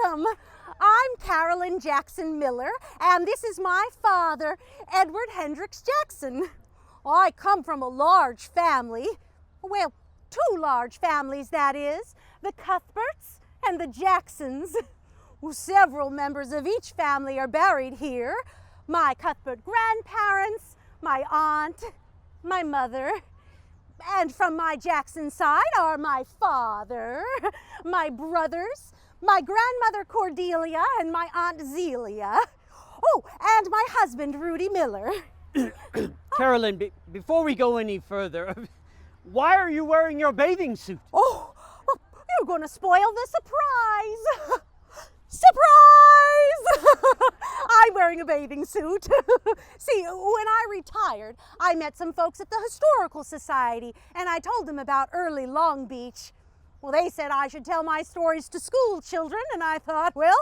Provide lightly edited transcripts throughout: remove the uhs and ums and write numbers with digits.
welcome. I'm Carolyn Jackson Miller, and this is my father, Edward Hendryx Jackson. I come from a large family. Well, two large families, that is. The Cuthberts and the Jacksons. Several members of each family are buried here. My Cuthbert grandparents, my aunt, my mother. And from my Jackson side are my father, my brothers, my grandmother Cordelia, and my Aunt Zelia. Oh, and my husband, Rudy Miller. Carolyn, before we go any further, why are you wearing your bathing suit? Oh, you're going to spoil the surprise. Surprise! I'm wearing a bathing suit. See, when I retired, I met some folks at the Historical Society, and I told them about early Long Beach. Well, they said I should tell my stories to school children, and I thought, well,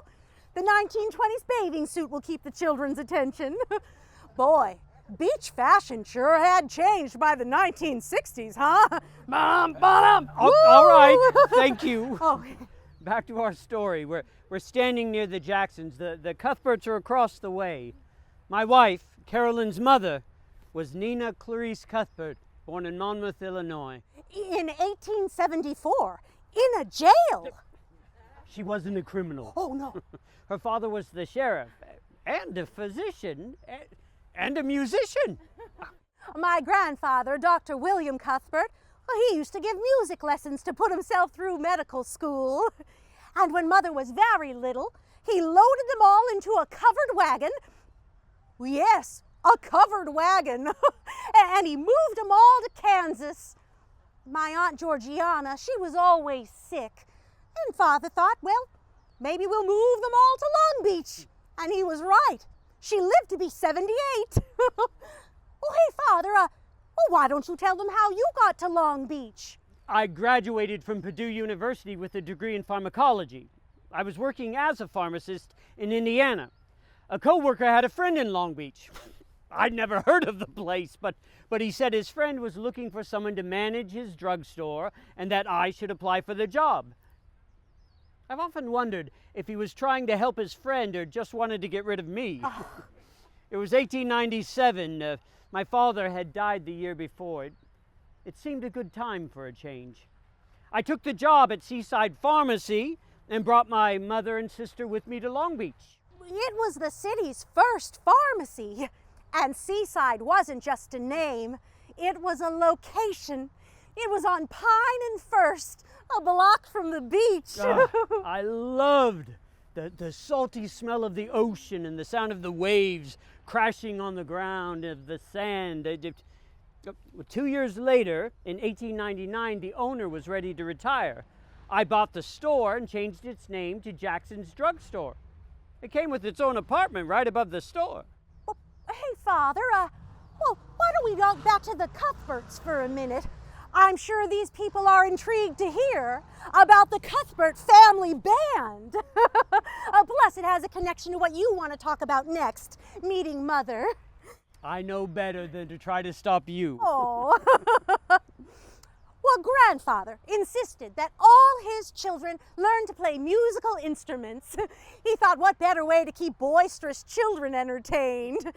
the 1920s bathing suit will keep the children's attention. Boy, beach fashion sure had changed by the 1960s, huh? All right, thank you. Oh. Back to our story. We're standing near the Jacksons. The Cuthberts are across the way. My wife, Carolyn's mother, was Nina Clarice Cuthbert, born in Monmouth, Illinois. In 1874, in a jail. She wasn't a criminal. Oh, no. Her father was the sheriff, and a physician, and a musician. My grandfather, Dr. William Cuthbert, he used to give music lessons to put himself through medical school. And when Mother was very little, he loaded them all into a covered wagon. Yes, a covered wagon. And he moved them all to Kansas. My Aunt Georgiana, she was always sick. And Father thought, well, maybe we'll move them all to Long Beach. And he was right. She lived to be 78. Oh, hey, Father, why don't you tell them how you got to Long Beach? I graduated from Purdue University with a degree in pharmacology. I was working as a pharmacist in Indiana. A coworker had a friend in Long Beach. I'd never heard of the place, but he said his friend was looking for someone to manage his drugstore and that I should apply for the job. I've often wondered if he was trying to help his friend or just wanted to get rid of me. It was 1897. My father had died the year before. It seemed a good time for a change. I took the job at Seaside Pharmacy and brought my mother and sister with me to Long Beach. It was the city's first pharmacy. And Seaside wasn't just a name. It was a location. It was on Pine and First, a block from the beach. I loved the salty smell of the ocean and the sound of the waves crashing on the ground of the sand. 2 years later, in 1899, the owner was ready to retire. I bought the store and changed its name to Jackson's Drugstore. It came with its own apartment right above the store. Well, hey, Father, why don't we go back to the Cuthberts for a minute? I'm sure these people are intrigued to hear about the Cuthbert family band. Plus, it has a connection to what you want to talk about next, meeting Mother. I know better than to try to stop you. Oh. Well, Grandfather insisted that all his children learn to play musical instruments. He thought, what better way to keep boisterous children entertained?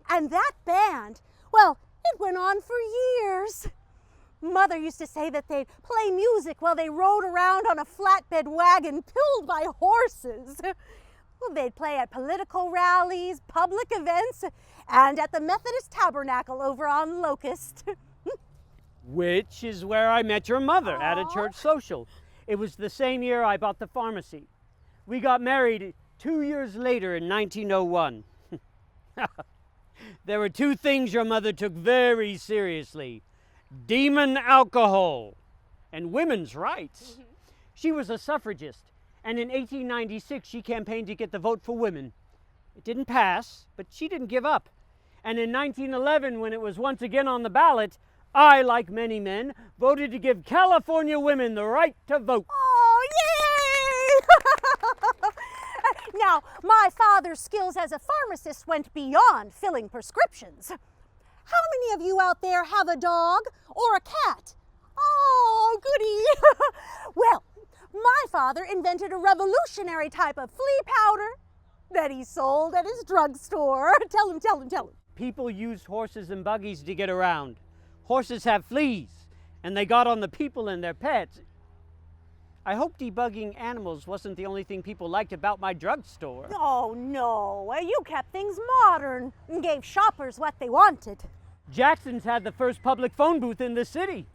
And that band, well, it went on for years. Mother used to say that they'd play music while they rode around on a flatbed wagon pulled by horses. Well, they'd play at political rallies, public events, and at the Methodist Tabernacle over on Locust. Which is where I met your mother at a church social. It was the same year I bought the pharmacy. We got married 2 years later in 1901. There were two things your mother took very seriously: demon alcohol and women's rights. She was a suffragist, and in 1896 she campaigned to get the vote for women. It didn't pass, but she didn't give up. And in 1911, when it was once again on the ballot, I, like many men, voted to give California women the right to vote. Oh, yay! Now, my father's skills as a pharmacist went beyond filling prescriptions. How many of you out there have a dog or a cat? Oh, goody! Well, my father invented a revolutionary type of flea powder that he sold at his drugstore. Tell him. People used horses and buggies to get around. Horses have fleas, and they got on the people and their pets. I hope debugging animals wasn't the only thing people liked about my drugstore. Oh, no. You kept things modern and gave shoppers what they wanted. Jackson's had the first public phone booth in the city,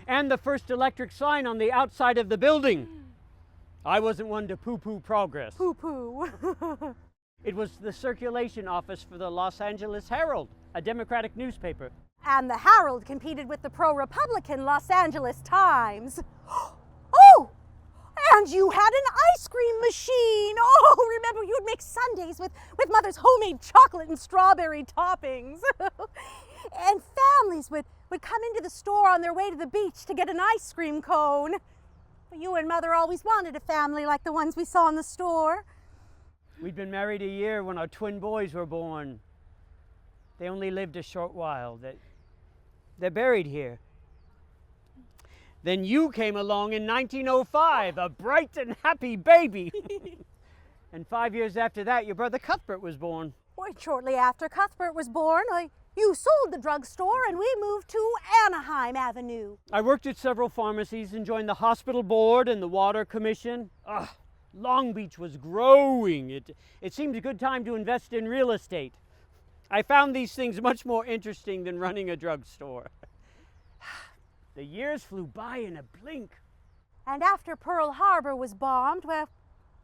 and the first electric sign on the outside of the building. I wasn't one to poo-poo progress. Poo-poo. It was the circulation office for the Los Angeles Herald, a Democratic newspaper. And the Herald competed with the pro-Republican Los Angeles Times. Oh! And you had an ice cream machine. Oh, remember you'd make sundaes with Mother's homemade chocolate and strawberry toppings. And families would come into the store on their way to the beach to get an ice cream cone. You and Mother always wanted a family like the ones we saw in the store. We'd been married a year when our twin boys were born. They only lived a short while. They're buried here. Then you came along in 1905, a bright and happy baby. And 5 years after that, your brother Cuthbert was born. Well, shortly after Cuthbert was born, you sold the drugstore and we moved to Anaheim Avenue. I worked at several pharmacies and joined the hospital board and the water commission. Long Beach was growing. It seemed a good time to invest in real estate. I found these things much more interesting than running a drugstore. The years flew by in a blink. And after Pearl Harbor was bombed, well,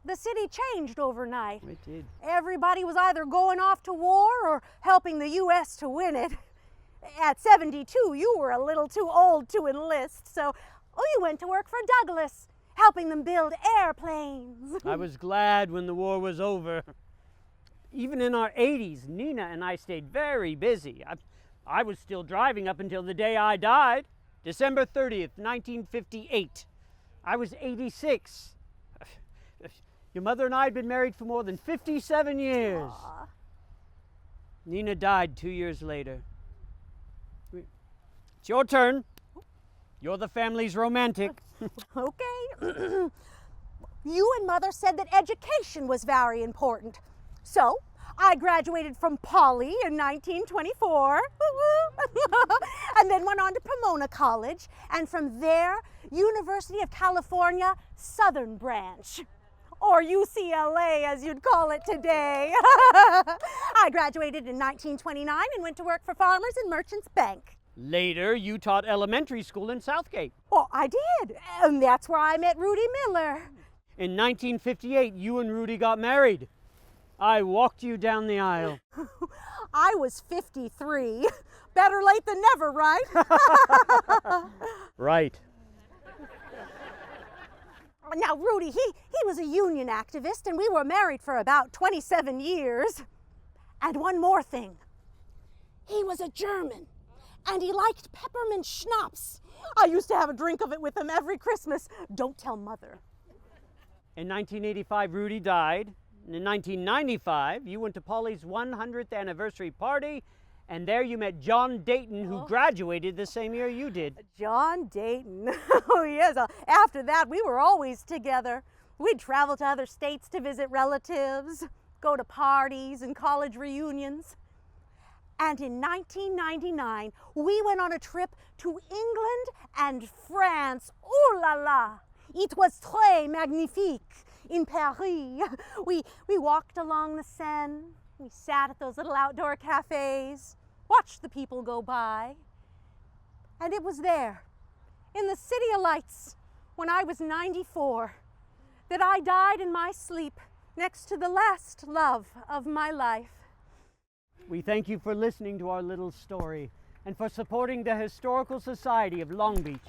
the city changed overnight. It did. Everybody was either going off to war or helping the U.S. to win it. At 72, you were a little too old to enlist, so you went to work for Douglas, helping them build airplanes. I was glad when the war was over. Even in our 80s, Nina and I stayed very busy. I was still driving up until the day I died, December 30th, 1958. I was 86. Your mother and I had been married for more than 57 years. Aww. Nina died 2 years later. It's your turn. You're the family's romantic. Okay. You and Mother said that education was very important. So, I graduated from Poly in 1924, and then went on to Pomona College, and from there, University of California, Southern Branch. Or UCLA, as you'd call it today. I graduated in 1929 and went to work for Farmers and Merchants Bank. Later, you taught elementary school in Southgate. Oh, I did, and that's where I met Rudy Miller. In 1958, you and Rudy got married. I walked you down the aisle. I was 53. Better late than never, right? Right. Now, Rudy, he was a union activist, and we were married for about 27 years. And one more thing. He was a German, and he liked peppermint schnapps. I used to have a drink of it with him every Christmas. Don't tell Mother. In 1985, Rudy died. In 1995, you went to Polly's 100th anniversary party, and there you met John Dayton, who graduated the same year you did. John Dayton. Oh, yes. After that, we were always together. We'd travel to other states to visit relatives, go to parties and college reunions. And in 1999, we went on a trip to England and France. Ooh la la! It was très magnifique in Paris. We walked along the Seine. We sat at those little outdoor cafes, watched the people go by. And it was there, in the City of Lights, when I was 94, that I died in my sleep next to the last love of my life. We thank you for listening to our little story and for supporting the Historical Society of Long Beach.